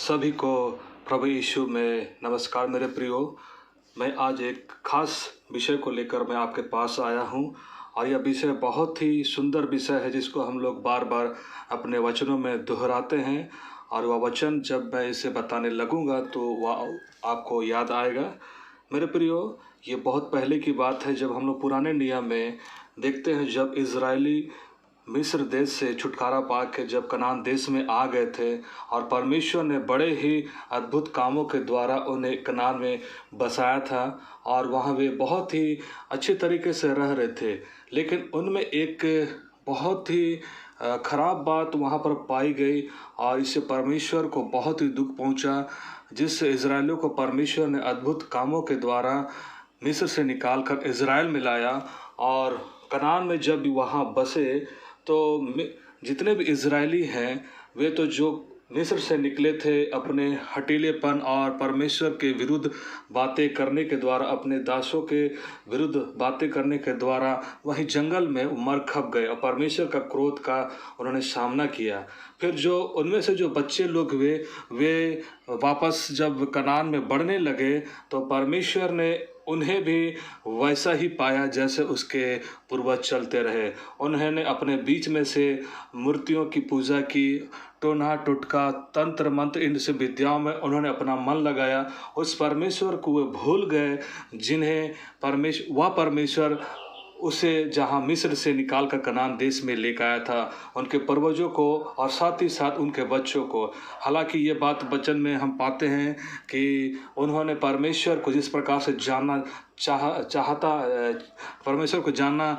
सभी को प्रभु यीशु में नमस्कार मेरे प्रियो। मैं आज एक खास विषय को लेकर मैं आपके पास आया हूँ और यह विषय बहुत ही सुंदर विषय है जिसको हम लोग बार बार अपने वचनों में दोहराते हैं और वह वचन जब मैं इसे बताने लगूंगा तो वह आपको याद आएगा। मेरे प्रियो, ये बहुत पहले की बात है जब हम लोग पुराने नियम में देखते हैं, जब इज़राइली मिस्र देश से छुटकारा पा के जब कनान देश में आ गए थे और परमेश्वर ने बड़े ही अद्भुत कामों के द्वारा उन्हें कनान में बसाया था और वहाँ वे बहुत ही अच्छे तरीके से रह रहे थे। लेकिन उनमें एक बहुत ही खराब बात वहाँ पर पाई गई और इससे परमेश्वर को बहुत ही दुख पहुँचा, जिससे इज़राइलियों को परमेश्वर ने अद्भुत कामों के द्वारा मिस्र से निकाल कर इज़राइल में लाया। और कनान में जब वहाँ बसे तो जितने भी इज़राइली हैं वे तो जो मिस्र से निकले थे अपने हठीलेपन और परमेश्वर के विरुद्ध बातें करने के द्वारा, अपने दासों के विरुद्ध बातें करने के द्वारा वहीं जंगल में मर खप गए और परमेश्वर का क्रोध का उन्होंने सामना किया। फिर जो उनमें से जो बच्चे लोग वे वापस जब कनान में बढ़ने लगे तो परमेश्वर ने उन्हें भी वैसा ही पाया जैसे उसके पूर्वज चलते रहे। उन्होंने अपने बीच में से मूर्तियों की पूजा की, टोना टोटका तंत्र मंत्र इन सब विद्याओं में उन्होंने अपना मन लगाया। उस परमेश्वर को वे भूल गए जिन्हें परमेश्वर उसे जहाँ मिस्र से निकाल कर कनान देश में लेकर आया था, उनके पूर्वजों को और साथ ही साथ उनके बच्चों को। हालांकि ये बात वचन में हम पाते हैं कि उन्होंने परमेश्वर को जिस प्रकार से जानना चाहता परमेश्वर को जानना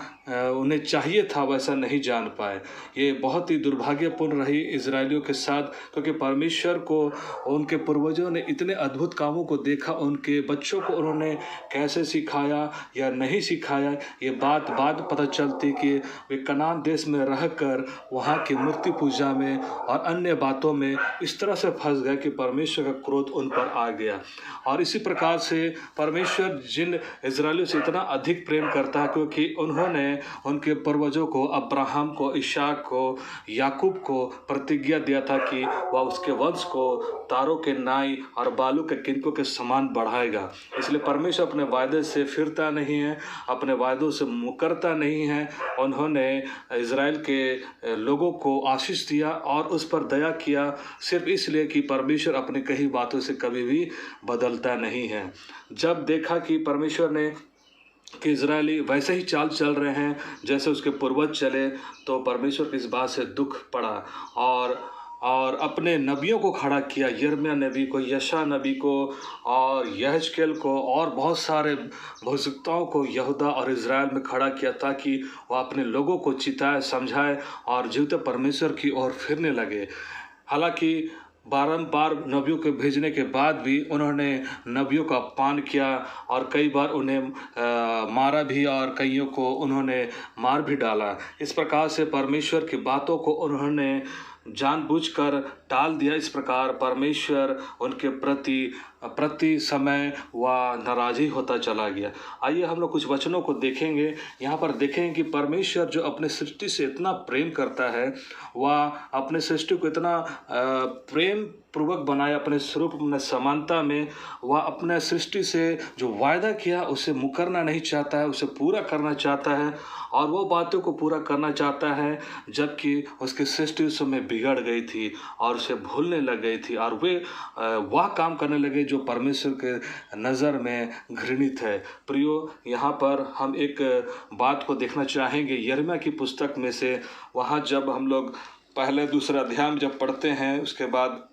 उन्हें चाहिए था वैसा नहीं जान पाए। ये बहुत ही दुर्भाग्यपूर्ण रही इज़राइलियों के साथ, क्योंकि परमेश्वर को उनके पूर्वजों ने इतने अद्भुत कामों को देखा, उनके बच्चों को उन्होंने कैसे सिखाया या नहीं सिखाया ये बात बाद पता चलती कि वे कनान देश में रहकर वहाँ की मूर्ति पूजा में और अन्य बातों में इस तरह से फंस गए कि परमेश्वर का क्रोध उन पर आ गया। और इसी प्रकार से परमेश्वर जिन इज़राइलियों से इतना अधिक प्रेम करता है क्योंकि उन्होंने उनके पूर्वजों को, अब्राहम को, इसहाक को, याकूब को प्रतिज्ञा दिया था कि वह उसके वंश को तारों के नाई और बालू के किनकों के समान बढ़ाएगा। इसलिए परमेश्वर अपने वायदे से फिरता नहीं है, अपने वायदों से मुकरता नहीं है। उन्होंने इज़राइल के लोगों को आशीष दिया और उस पर दया किया, सिर्फ इसलिए कि परमेश्वर अपनी कही बातों से कभी भी बदलता नहीं है। जब देखा कि परमेश्वर ने कि इज़राइली वैसे ही चाल चल रहे हैं जैसे उसके पूर्वज चले, तो परमेश्वर की इस बात से दुख पड़ा और अपने नबियों को खड़ा किया, यिर्मयाह नबी को, यशायाह नबी को और यहेजकेल को और बहुत सारे भविष्यवक्ताओं को यहूदा और इज़राइल में खड़ा किया ताकि वह अपने लोगों को चिताए, समझाए और जीवते परमेश्वर की ओर फिरने लगे। हालांकि बारंबार नबियों के भेजने के बाद भी उन्होंने नबियों का अपमान किया और कई बार उन्हें मारा भी और कईयों को उन्होंने मार भी डाला। इस प्रकार से परमेश्वर की बातों को उन्होंने जानबूझकर टाल दिया। इस प्रकार परमेश्वर उनके प्रति समय वह नाराज़ी होता चला गया। आइए हम लोग कुछ वचनों को देखेंगे। यहाँ पर देखेंगे कि परमेश्वर जो अपने सृष्टि से इतना प्रेम करता है, वह अपने सृष्टि को इतना प्रेम पूर्वक बनाया अपने स्वरूप में, समानता में। वह अपने सृष्टि से जो वायदा किया उसे मुकरना नहीं चाहता है, उसे पूरा करना चाहता है और वो बातों को पूरा करना चाहता है जबकि उसकी सृष्टि उस समय बिगड़ गई थी और उसे भूलने लग गई थी और वे वह काम करने लगे जो परमेश्वर के नज़र में घृणित है। प्रियो, यहाँ पर हम एक बात को देखना चाहेंगे यिर्मयाह की पुस्तक में से। वहाँ जब हम लोग पहले दूसरे अध्याय में जब पढ़ते हैं, उसके बाद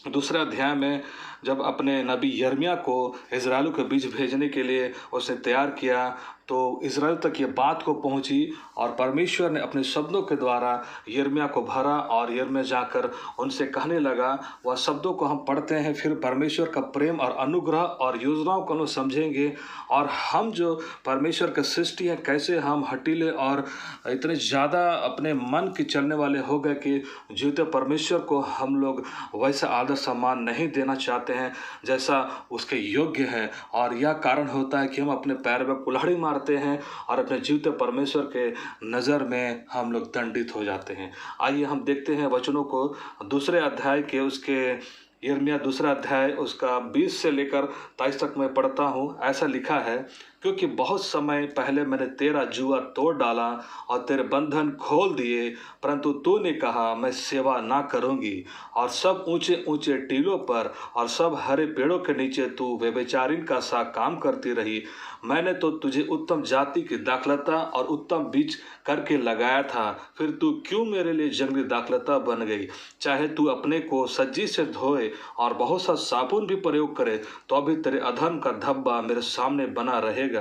दूसरे अध्याय में जब अपने नबी यिर्मयाह को इज़राइल के बीच भेजने के लिए उसने तैयार किया तो इज़राइल तक ये बात को पहुंची और परमेश्वर ने अपने शब्दों के द्वारा यिर्मयाह को भरा और यिर्मयाह जाकर उनसे कहने लगा। वह शब्दों को हम पढ़ते हैं, फिर परमेश्वर का प्रेम और अनुग्रह और योजनाओं को हम समझेंगे और हम जो परमेश्वर का सृष्टि है कैसे हम हटीले और इतने ज़्यादा अपने मन के चलने वाले हो गए कि जीवते परमेश्वर को हम लोग वैसा आदर सम्मान नहीं देना चाहते हैं जैसा उसके योग्य है। और यह कारण होता है कि हम अपने पैर में कुल्हाड़ी मारते हैं और अपने जीवते परमेश्वर के नज़र में हम लोग दंडित हो जाते हैं। आइए हम देखते हैं वचनों को, दूसरे अध्याय के उसके यिर्मयाह दूसरा अध्याय उसका 20 से लेकर 23 तक मैं पढ़ता हूँ। ऐसा लिखा है, क्योंकि बहुत समय पहले मैंने तेरा जुआ तोड़ डाला और तेरे बंधन खोल दिए, परंतु तूने कहा मैं सेवा ना करूँगी, और सब ऊंचे ऊंचे टीलों पर और सब हरे पेड़ों के नीचे तू व्यभिचारिणी का सा काम करती रही। मैंने तो तुझे उत्तम जाति की दाखलता और उत्तम बीज करके लगाया था, फिर तू क्यों मेरे लिए जंगली दाखलता बन गई? चाहे तू अपने को सज्जी से धोए और बहुत सा साबुन भी प्रयोग करे, तो अभी तेरे अधर्म का धब्बा मेरे सामने बना रहेगा।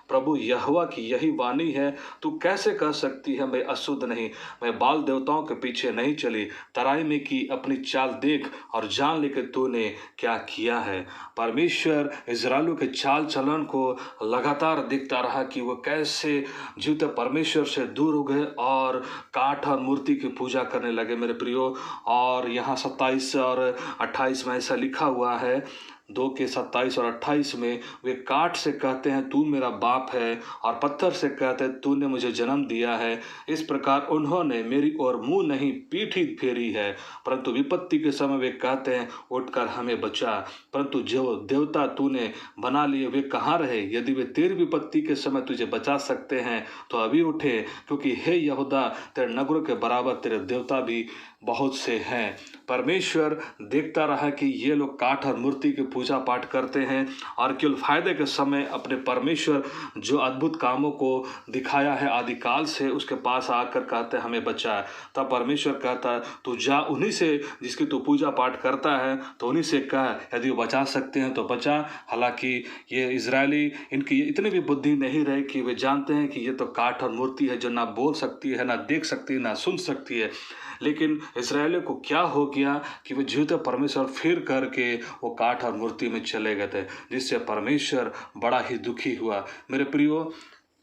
प्रभु यहोवा की यही वाणी है, तू कैसे कह सकती है मैं अशुद्ध नहीं, मैं बाल देवताओं के पीछे नहीं चली। तराई में की अपनी चाल देख और जान ले कि तूने क्या किया है। परमेश्वर इजराइलियों के चाल चलन को लगातार देखता रहा कि वो कैसे जीवते परमेश्वर से दूर हो गए और काठ और मूर्ति की पूजा करने लगे मेरे प्रियो। और यहाँ 27 और 28 में ऐसा लिखा हुआ है, 2 के 27 और 28 में, वे काठ से कहते हैं तू मेरा बाप है, और पत्थर से कहते हैं तूने मुझे जन्म दिया है। इस प्रकार उन्होंने मेरी ओर मुंह नहीं पीठ ही फेरी है, परंतु विपत्ति के समय वे कहते हैं उठकर हमें बचा। परंतु जो देवता तूने बना लिए वे कहाँ रहे? यदि वे तेरी विपत्ति के समय तुझे बचा सकते हैं तो अभी उठे, क्योंकि हे यहूदा, तेरे नगरों के बराबर तेरे देवता भी बहुत से हैं। परमेश्वर देखता रहा कि ये लोग काठ और मूर्ति की पूजा पाठ करते हैं और केवल फायदे के समय अपने परमेश्वर जो अद्भुत कामों को दिखाया है आदिकाल से, उसके पास आकर कहते हमें बचा। तब परमेश्वर कहता तू जा उन्हीं से जिसकी तू पूजा पाठ करता है, तो उन्हीं से कह, यदि वो बचा सकते हैं तो बचा। हालांकि ये इजरायली, इनकी इतनी भी बुद्धि नहीं रही कि वे जानते हैं कि ये तो काठ और मूर्ति है जो ना बोल सकती है, ना देख सकती है, ना सुन सकती है। लेकिन इस्राएलियों को क्या हो गया कि वे जीवते परमेश्वर फिर करके वो काठ और मूर्ति में चले गए थे, जिससे परमेश्वर बड़ा ही दुखी हुआ। मेरे प्रियो,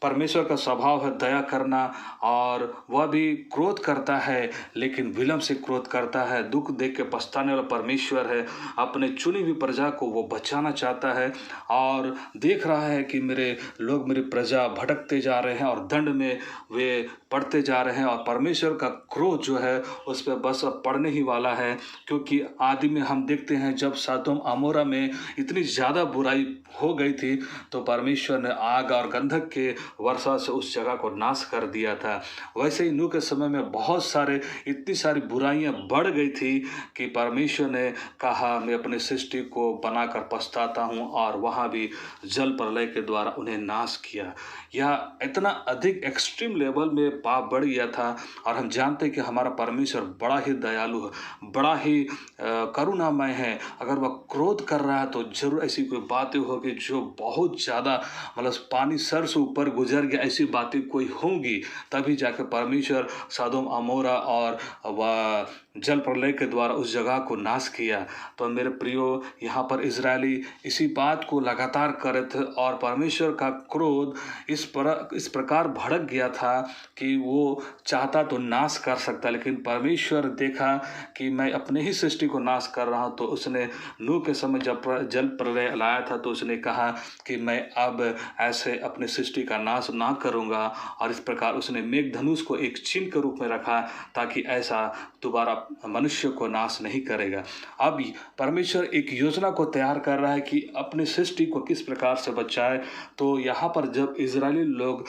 परमेश्वर का स्वभाव है दया करना, और वह भी क्रोध करता है लेकिन विलंब से क्रोध करता है। दुख देख के पछताने वाला परमेश्वर है। अपने चुनी हुई प्रजा को वो बचाना चाहता है और देख रहा है कि मेरे लोग, मेरी प्रजा भटकते जा रहे हैं और दंड में वे पड़ते जा रहे हैं, और परमेश्वर का क्रोध जो है उस पर बस अब पड़ने ही वाला है। क्योंकि आदि में हम देखते हैं जब सदोम अमोरा में इतनी ज़्यादा बुराई हो गई थी तो परमेश्वर ने आग और गंधक के वर्षा से उस जगह को नाश कर दिया था। वैसे ही नूह के समय में बहुत सारे, इतनी सारी बुराइयां बढ़ गई थी कि परमेश्वर ने कहा मैं अपने सृष्टि को बनाकर पछताता हूं, और वहां भी जल प्रलय के द्वारा उन्हें नाश किया। यह इतना अधिक एक्सट्रीम लेवल में पाप बढ़ गया था। और हम जानते हैं कि हमारा परमेश्वर बड़ा ही दयालु है, बड़ा ही करुणामय है। अगर वह क्रोध कर रहा है तो जरूर ऐसी कोई बातें होगी जो बहुत ज़्यादा, मतलब पानी सर से ऊपर गुजर गया, ऐसी बातें कोई होंगी, तभी जाकर परमेश्वर सदोम अमोरा और वह जल प्रलय के द्वारा उस जगह को नाश किया। तो मेरे प्रियो, यहाँ पर इजरायली इसी बात को लगातार कर रहे थे, और परमेश्वर का क्रोध इस प्रकार भड़क गया था कि वो चाहता तो नाश कर सकता, लेकिन परमेश्वर देखा कि मैं अपने ही सृष्टि को नाश कर रहा हूँ, तो उसने नूह के समय जब जल प्रलय लाया था तो उसने कहा कि मैं अब ऐसे अपने सृष्टि का नाश ना करूँगा। और इस प्रकार उसने मेघधनुष को एक चिन्ह के रूप में रखा, ताकि ऐसा दोबारा मनुष्य को नाश नहीं करेगा। अब परमेश्वर एक योजना को तैयार कर रहा है कि अपनी सृष्टि को किस प्रकार से बचाए। तो यहाँ पर जब इजरायली लोग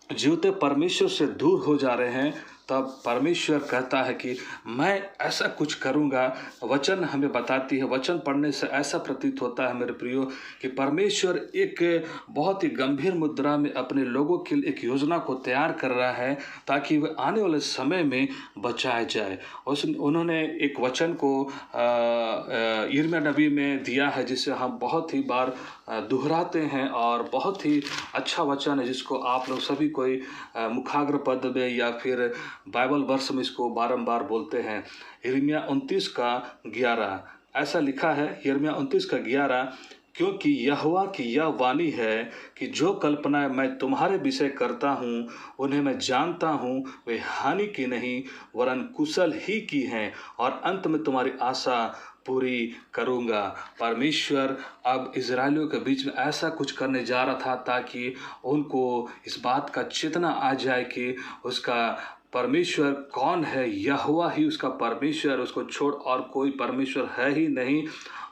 जीवते परमेश्वर से दूर हो जा रहे हैं, तब परमेश्वर कहता है कि मैं ऐसा कुछ करूंगा। वचन हमें बताती है, वचन पढ़ने से ऐसा प्रतीत होता है मेरे प्रियो कि परमेश्वर एक बहुत ही गंभीर मुद्रा में अपने लोगों के लिए एक योजना को तैयार कर रहा है, ताकि वे आने वाले समय में बचाए जाए। उन्होंने एक वचन को यिर्मयाह नबी में दिया है, जिसे हम बहुत ही बार दोहराते हैं, और बहुत ही अच्छा वचन है जिसको आप लोग सभी कोई मुखाग्र पद में या फिर बाइबल वर्ष में इसको बारंबार बोलते हैं। यिर्मयाह 29 का 11 ऐसा लिखा है, यिर्मयाह 29 का 11, क्योंकि यहोवा की यह वाणी है कि जो कल्पनाएं मैं तुम्हारे विषय करता हूँ उन्हें मैं जानता हूँ, वे हानि की नहीं वरन कुशल ही की हैं, और अंत में तुम्हारी आशा पूरी करूँगा। परमेश्वर अब इजरायलियों के बीच में ऐसा कुछ करने जा रहा था ताकि उनको इस बात का चेतना आ जाए कि उसका परमेश्वर कौन है, यहोवा ही उसका परमेश्वर, उसको छोड़ और कोई परमेश्वर है ही नहीं।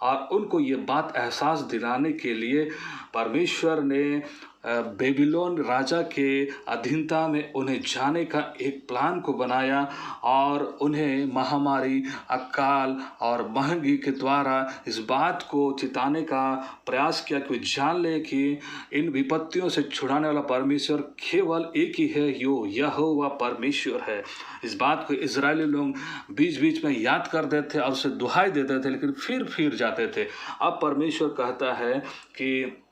और उनको ये बात एहसास दिलाने के लिए परमेश्वर ने बेबीलोन राजा के अधीनता में उन्हें जाने का एक प्लान को बनाया और उन्हें महामारी, अकाल और महंगी के द्वारा इस बात को चिताने का प्रयास किया कि वे जान ले कि इन विपत्तियों से छुड़ाने वाला परमेश्वर केवल एक ही है, यो यहोवा परमेश्वर है। इस बात को इजरायली लोग बीच बीच में याद कर देते और उसे दुहाई देते थे, लेकिन फिर जाते थे। अब परमेश्वर कहता है कि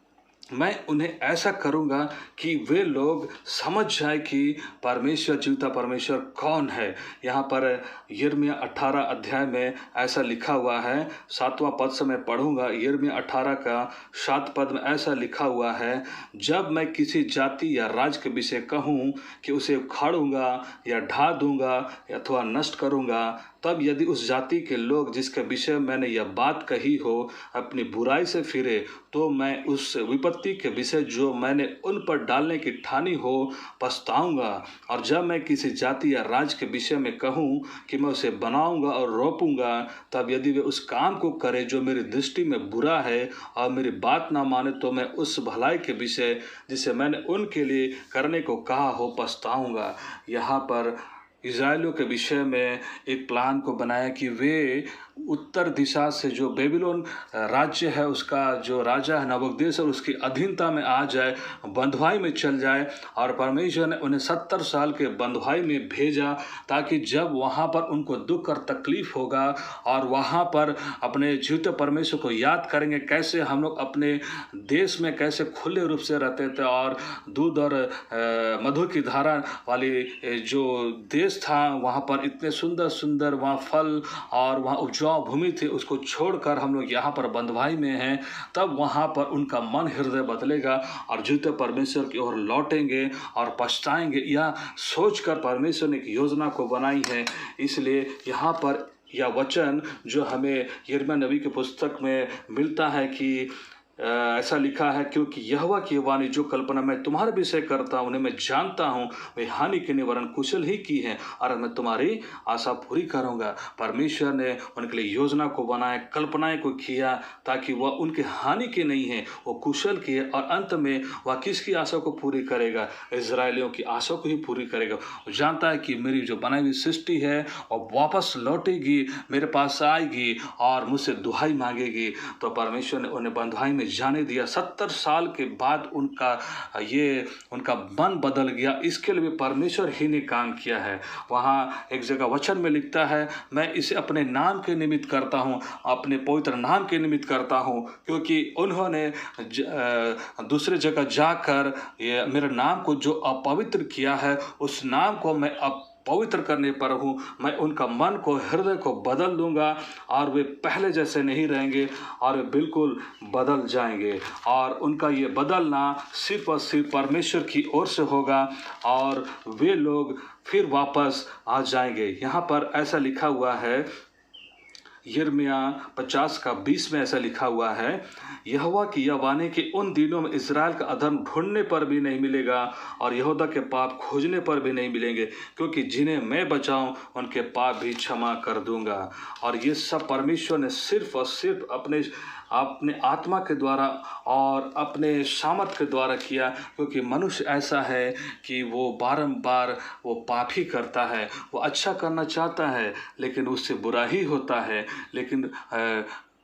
मैं उन्हें ऐसा करूंगा कि वे लोग समझ जाए कि परमेश्वर, जीवता परमेश्वर कौन है। यहाँ पर यिर्मयाह 18 अध्याय में ऐसा लिखा हुआ है, 7वां पद से मैं पढ़ूंगा। यिर्मयाह 18 का 7 पद में ऐसा लिखा हुआ है, जब मैं किसी जाति या राज्य के विषय कहूँ कि उसे उखाड़ूंगा या ढा दूंगा अथवा नष्ट करूंगा, तब यदि उस जाति के लोग जिसके विषय मैंने यह बात कही हो अपनी बुराई से फिरे, तो मैं उस विपत्ति के विषय जो मैंने उन पर डालने की ठानी हो पछताऊंगा। और जब मैं किसी जाति या राज्य के विषय में कहूँ कि मैं उसे बनाऊंगा और रोपूंगा, तब यदि वे उस काम को करें जो मेरी दृष्टि में बुरा है और मेरी बात ना माने, तो मैं उस भलाई के विषय जिसे मैंने उनके लिए करने को कहा हो पछताऊंगा। यहाँ पर इजराइलियों के विषय में एक प्लान को बनाया कि वे उत्तर दिशा से जो बेबीलोन राज्य है, उसका जो राजा है नबूकदनेस्सर, उसकी अधीनता में आ जाए, बंधुआई में चल जाए। और परमेश्वर ने उन्हें 70 साल के बंधुआई में भेजा, ताकि जब वहाँ पर उनको दुख और तकलीफ होगा और वहाँ पर अपने जीवित परमेश्वर को याद करेंगे, कैसे हम लोग अपने देश में कैसे खुले रूप से रहते थे और दूध और मधु की धारा वाली जो देश था, वहाँ पर इतने सुंदर सुंदर वहाँ फल और वहाँ उपजाऊ भूमि थी, उसको छोड़कर हम लोग यहाँ पर बंधुआई में हैं। तब वहाँ पर उनका मन हृदय बदलेगा और जीवित परमेश्वर की ओर लौटेंगे और पछताएंगे। यह सोचकर परमेश्वर ने एक योजना को बनाई है। इसलिए यहाँ पर यह वचन जो हमें यिर्मयाह नबी की पुस्तक में मिलता है कि ऐसा लिखा है, क्योंकि यहोवा की वाणी जो कल्पना मैं तुम्हारे विषय करता हूँ उन्हें मैं जानता हूँ, वे हानि के निवारण कुशल ही की है और मैं तुम्हारी आशा पूरी करूँगा। परमेश्वर ने उनके लिए योजना को बनाया, कल्पनाएं को किया, ताकि वह उनके हानि के नहीं है, वो कुशल की है। और अंत में वह किसकी आशा को पूरी करेगा? इजरायलियों की आशा को ही पूरी करेगा। वो जानता है कि मेरी जो बनाई हुई सृष्टि है और वापस लौटेगी, मेरे पास आएगी और मुझसे दुहाई मांगेगी। तो परमेश्वर ने उन्हें बंधुआई में जाने दिया। 70 साल के बाद उनका मन बदल गया। इसके लिए परमेश्वर ही ने काम किया है। वहाँ एक जगह वचन में लिखता है, मैं इसे अपने नाम के निमित्त करता हूँ, अपने पवित्र नाम के निमित्त करता हूँ, क्योंकि उन्होंने दूसरे जगह जाकर मेरे नाम को जो अपवित्र किया है, उस नाम को मैं अब पवित्र करने पर हूँ। मैं उनका मन को, हृदय को बदल दूंगा और वे पहले जैसे नहीं रहेंगे और वे बिल्कुल बदल जाएंगे। और उनका ये बदलना सिर्फ और सिर्फ परमेश्वर की ओर से होगा और वे लोग फिर वापस आ जाएंगे। यहाँ पर ऐसा लिखा हुआ है, यिर्मयाह 50 का 20 में ऐसा लिखा हुआ है, यहोवा की यह वाणी कि उन दिनों में इस्राएल का अधर्म ढूंढने पर भी नहीं मिलेगा और यहूदा के पाप खोजने पर भी नहीं मिलेंगे, क्योंकि जिन्हें मैं बचाऊं उनके पाप भी क्षमा कर दूंगा। और ये सब परमेश्वर ने सिर्फ और सिर्फ अपने आत्मा के द्वारा और अपने सामर्थ के द्वारा किया, क्योंकि मनुष्य ऐसा है कि वो बारंबार वो पाप ही करता है। वो अच्छा करना चाहता है लेकिन उससे बुरा ही होता है। लेकिन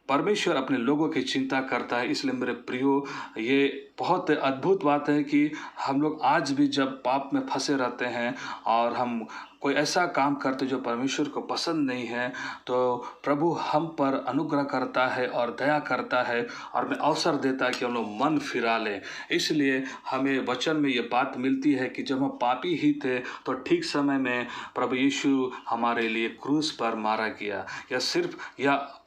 परमेश्वर अपने लोगों की चिंता करता है। इसलिए मेरे प्रियो, ये बहुत अद्भुत बात है कि हम लोग आज भी जब पाप में फंसे रहते हैं और हम कोई ऐसा काम करते जो परमेश्वर को पसंद नहीं है, तो प्रभु हम पर अनुग्रह करता है और दया करता है और हमें अवसर देता है कि हम लोग मन फिरा लें। इसलिए हमें वचन में ये बात मिलती है कि जब हम पापी ही थे तो ठीक समय में प्रभु यीशु हमारे लिए क्रूस पर मारा गया। यह सिर्फ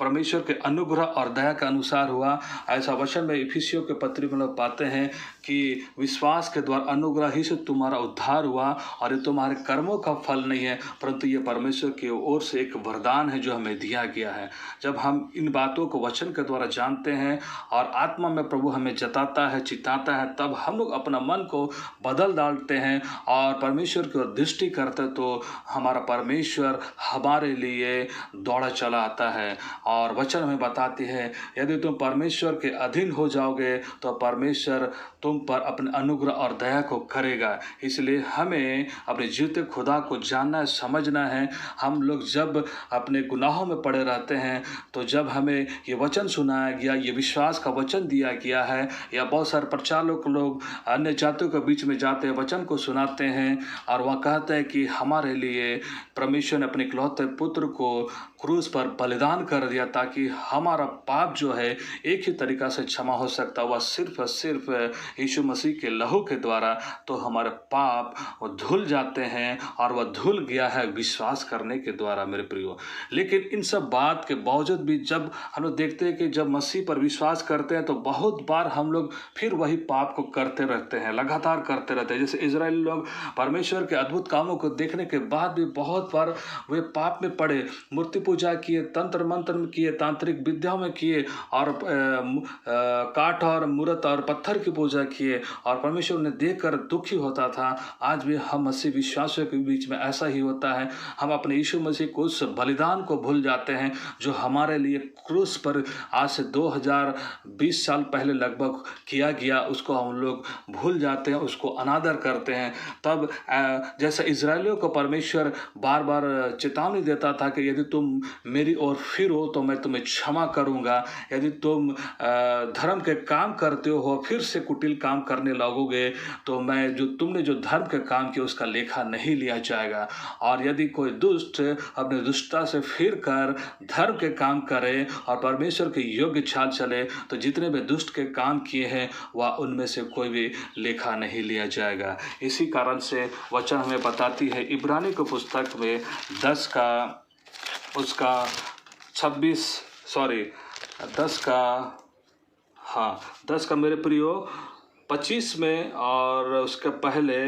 परमेश्वर के अनुग्रह और दया के अनुसार हुआ। ऐसा वचन में इफिसियों के पत्री में लोग पाते बताते हैं कि विश्वास के द्वारा अनुग्रह ही से तुम्हारा उद्धार हुआ, और ये तुम्हारे कर्मों का फल नहीं है परंतु ये परमेश्वर की ओर से एक वरदान है जो हमें दिया गया है। जब हम इन बातों को वचन के द्वारा जानते हैं और आत्मा में प्रभु हमें जताता है, चिताता है, तब हम लोग अपना मन को बदल डालते हैं और परमेश्वर की ओर दृष्टि करते, तो हमारा परमेश्वर हमारे लिए दौड़ा चला आता है। और वचन हमें बताती है यदि तुम परमेश्वर के अधीन हो जाओगे तो परमेश्वर तुम पर अपने अनुग्रह और दया को करेगा। इसलिए हमें अपने जीवित खुदा को जानना है, समझना है। हम लोग जब अपने गुनाहों में पड़े रहते हैं, तो जब हमें ये वचन सुनाया गया, ये विश्वास का वचन दिया गया है, या बहुत सारे प्रचारक लोग अन्य जातियों के बीच में जाते हैं, वचन को सुनाते हैं और वह कहते हैं कि हमारे लिए परमेश्वर ने अपने इकलौते पुत्र को क्रूस पर बलिदान कर दिया ताकि हमारा पाप जो है एक ही तरीका से क्षमा हो सकता, वह सिर्फ यीशु मसीह के लहू के द्वारा। तो हमारे पाप वो धुल जाते हैं और वह धुल गया है विश्वास करने के द्वारा मेरे प्रियो। लेकिन इन सब बात के बावजूद भी जब हम लोग देखते हैं कि जब मसीह पर विश्वास करते हैं तो बहुत बार हम लोग फिर वही पाप को करते रहते हैं, लगातार करते रहते हैं। जैसे इजरायली लोग परमेश्वर के अद्भुत कामों को देखने के बाद भी बहुत बार वे पाप में पड़े, मूर्ति पूजा किए, तंत्र मंत्र किए, तांत्रिक विद्याओं में किए और काठ और मूर्त और पत्थर की पूजा किए, और परमेश्वर ने देखकर दुखी होता था। आज भी हम मसीह विश्वासियों के बीच में ऐसा ही होता है। हम अपने यीशु मसीह को उस बलिदान को भूल जाते हैं जो हमारे लिए क्रूस पर आज से 2020 साल पहले लगभग किया गया, उसको हम लोग भूल जाते हैं, उसको अनादर करते हैं। तब जैसे इजरायलियों को परमेश्वर बार बार चेतावनी देता था कि यदि तुम मेरी ओर फिरो तो मैं तुम्हें क्षमा करूंगा, यदि तुम धर्म के काम करते हो फिर से कुटिल काम करने लगोगे तो मैं तुमने जो धर्म के काम किया उसका लेखा नहीं लिया जाएगा। और यदि कोई दुष्ट अपने दुष्टता से फिर कर धर्म के काम करे और परमेश्वर के योग्य चाल चले तो जितने भी दुष्ट के काम किए हैं वह उनमें से कोई भी लेखा नहीं लिया जाएगा। इसी कारण से वचन हमें बताती है इब्रानी की पुस्तक में 10 का मेरे प्रियो 25 में और उसके पहले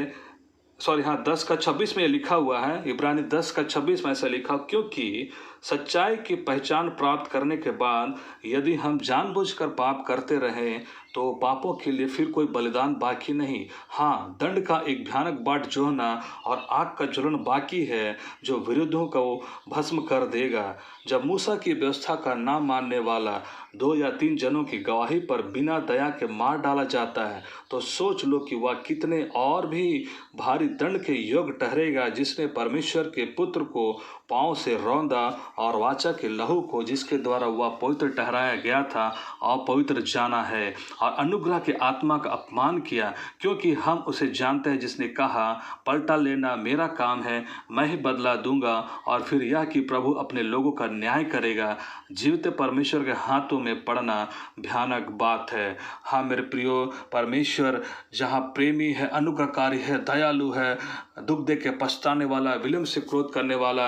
10 का 26 में ये लिखा हुआ है। इब्रानी 10 का 26 में ऐसा लिखा, क्योंकि सच्चाई की पहचान प्राप्त करने के बाद यदि हम जानबूझकर पाप करते रहें तो पापों के लिए फिर कोई बलिदान बाकी नहीं। हाँ, दंड का एक भयानक बाट जोहना और आग का ज्वलन बाकी है जो विरोधियों को भस्म कर देगा। जब मूसा की व्यवस्था का ना मानने वाला 2 या 3 जनों की गवाही पर बिना दया के मार डाला जाता है तो सोच लो कि वह कितने और भी भारी दंड के योग्य ठहरेगा जिसने परमेश्वर के पुत्र को पांव से रौंदा और वाचा के लहू को जिसके द्वारा वह पवित्र ठहराया गया था अपवित्र जाना है और अनुग्रह के आत्मा का अपमान किया। क्योंकि हम उसे जानते हैं जिसने कहा, पलटा लेना मेरा काम है, मैं ही बदला दूंगा। और फिर यह कि प्रभु अपने लोगों का न्याय करेगा। जीवित परमेश्वर के हाथों में पड़ना भयानक बात है। हाँ मेरे प्रियो, परमेश्वर जहाँ प्रेमी है, अनुग्रहकारी है, दयालु है, दुख दे के पछताने वाला, विलम्ब से क्रोध करने वाला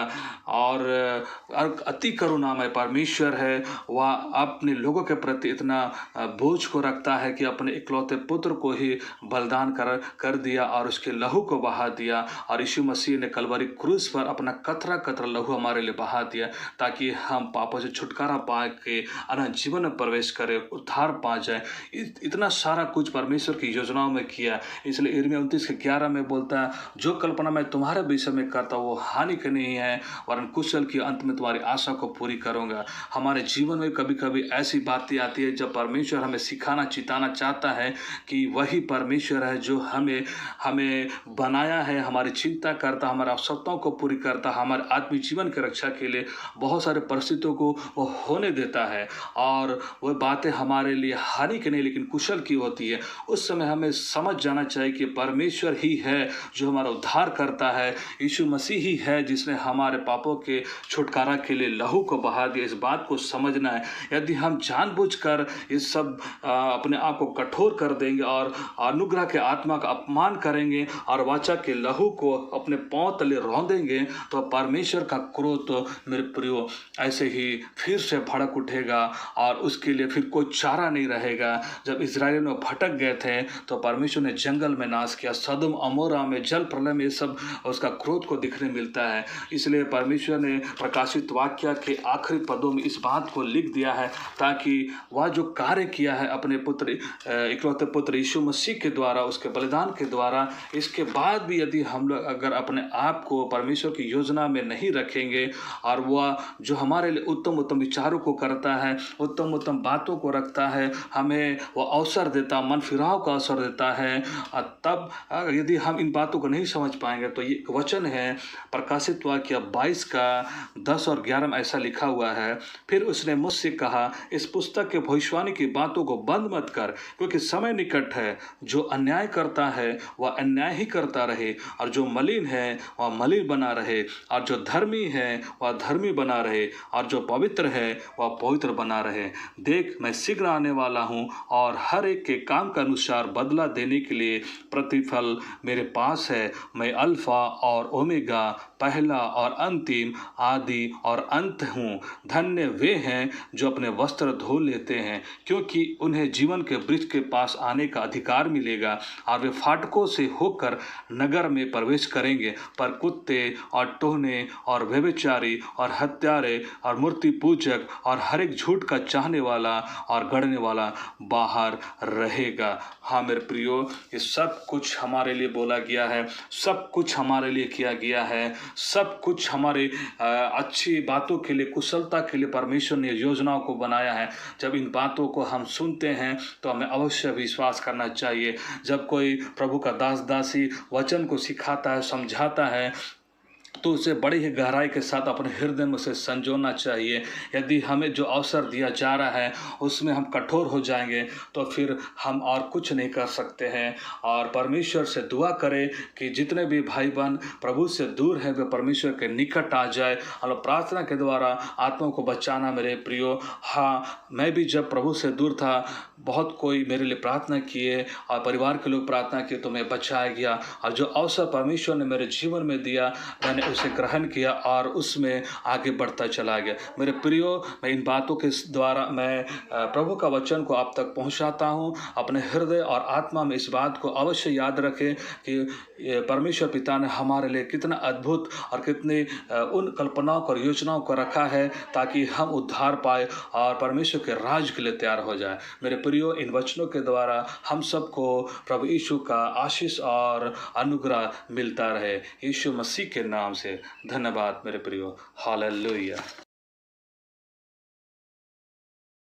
और अति करुणामय परमेश्वर है। वह अपने लोगों के प्रति इतना बोझ को रखता है कि अपने इकलौते पुत्र को ही बलिदान कर दिया और उसके लहू को बहा दिया। और यीशु मसीह ने कलवरी क्रूस पर अपना कतरा कतरा लहू हमारे लिए बहा दिया ताकि हम पापों से छुटकारा पा के अनंत जीवन में प्रवेश करें, उद्धार पा जाए। इतना सारा कुछ परमेश्वर की योजनाओं में किया। इसलिए यिर्मयाह 29:11 में बोलता है, जो कल्पना मैं तुम्हारे विषय में करता हूँ वो हानि की नहीं है वरन कुशल की अंत में तुम्हारी आशा को पूरी करूँगा। हमारे जीवन में कभी कभी ऐसी बातें आती है जब परमेश्वर हमें सिखाना चिताना चाहता है कि वही परमेश्वर है जो हमें बनाया है, हमारी चिंता करता, हमारी आवश्यकताओं को पूरी करता, हमारे आत्मिक जीवन की रक्षा के लिए बहुत सारे परिस्थितियों को वो होने देता है और वह बातें हमारे लिए हानि की नहीं लेकिन कुशल की होती है। उस समय हमें समझ जाना चाहिए कि परमेश्वर ही है जो हमारा उद्धार करता है। यीशु मसीह ही है जिसने हमारे पापों के छुटकारा के लिए लहू को बहा दिया। इस बात को समझना है। यदि हम जानबूझकर इस सब अपने आप को कठोर कर देंगे और अनुग्रह के आत्मा का अपमान करेंगे और वाचा के लहू को अपने पांव तले रौंदेंगे, तो परमेश्वर का क्रोध तो मेरे प्रियो ऐसे ही फिर से भड़क उठेगा और उसके लिए फिर कोई चारा नहीं रहेगा। जब इजराइल में भटक गए थे तो परमेश्वर ने जंगल में नाश किया, सदम अमोरा में, जल प्रलय में, ये सब उसका क्रोध को दिखने मिलता है। इसलिए परमेश्वर ने प्रकाशित वाक्य के आखिरी पदों में इस बात को लिख दिया है ताकि वह जो कार्य किया है अपने पुत्र इकलौते पुत्र यीशु मसीह के द्वारा, उसके बलिदान के द्वारा, इसके बाद भी यदि हम लोग अगर अपने आप को परमेश्वर की योजना में नहीं रखेंगे और वह जो हमारे लिए उत्तम उत्तम विचारों को करता है, उत्तम उत्तम बातों को रखता है, हमें वह अवसर देता, मन फिराव का अवसर देता है, तब यदि हम इन बातों को नहीं समझ पाएंगे तो ये एक वचन है प्रकाशित वाक्य 22 का 10 और 11 में ऐसा लिखा हुआ है, फिर उसने मुझसे कहा, इस पुस्तक के भविष्यवाणी की बातों को बंद मत कर, क्योंकि समय निकट है। जो अन्याय करता है वह अन्याय ही करता रहे, और जो मलिन है वह मलिन बना रहे, और जो धर्मी है वह धर्मी बना रहे, और जो पवित्र है वह पवित्र बना रहे। देख, मैं शीघ्र आने वाला हूँ और हर एक के काम के अनुसार बदला देने के लिए प्रतिफल मेरे पास है। मैं अल्फा और ओमेगा, पहला और अंतिम, आदि और अंत हूँ। धन्य वे हैं जो अपने वस्त्र धो लेते हैं, क्योंकि उन्हें जीवन के वृक्ष के पास आने का अधिकार मिलेगा, और वे फाटकों से होकर नगर में प्रवेश करेंगे। पर कुत्ते और टोहने और व्यभिचारी और हत्यारे और मूर्ति पूजक और हर एक झूठ का चाहने वाला और गढ़ने वाला बाहर रहेगा। हाँ मेरे प्रियो, ये सब कुछ हमारे लिए बोला गया है, सब कुछ हमारे लिए किया गया है, सब कुछ हमारे अच्छी बातों के लिए, कुशलता के लिए परमेश्वर ने योजनाओं को बनाया है। जब इन बातों को हम सुनते हैं तो हमें अवश्य विश्वास करना चाहिए। जब कोई प्रभु का दास दासी वचन को सिखाता है, समझाता है, तो उसे बड़ी ही गहराई के साथ अपने हृदय में उसे संजोना चाहिए। यदि हमें जो अवसर दिया जा रहा है उसमें हम कठोर हो जाएंगे तो फिर हम और कुछ नहीं कर सकते हैं। और परमेश्वर से दुआ करें कि जितने भी भाई बहन प्रभु से दूर हैं वे परमेश्वर के निकट आ जाए और प्रार्थना के द्वारा आत्मा को बचाना। मेरे प्रियो, हाँ, मैं भी जब प्रभु से दूर था, बहुत कोई मेरे लिए प्रार्थना किए और परिवार के लोग प्रार्थना किए तो मैं बचाया गया, और जो अवसर परमेश्वर ने मेरे जीवन में दिया मैंने उसे ग्रहण किया और उसमें आगे बढ़ता चला गया। मेरे प्रियो, मैं इन बातों के द्वारा मैं प्रभु का वचन को आप तक पहुंचाता हूं। अपने हृदय और आत्मा में इस बात को अवश्य याद रखें कि परमेश्वर पिता ने हमारे लिए कितना अद्भुत और कितने उन कल्पनाओं और योजनाओं को रखा है ताकि हम उद्धार पाए और परमेश्वर के राज के लिए तैयार हो जाए। मेरे प्रियो, इन वचनों के द्वारा हम सबको प्रभु यीशु का आशीष और अनुग्रह मिलता रहे। यीशु मसीह के नाम से धन्यवाद मेरे प्रियो। हालेलुया।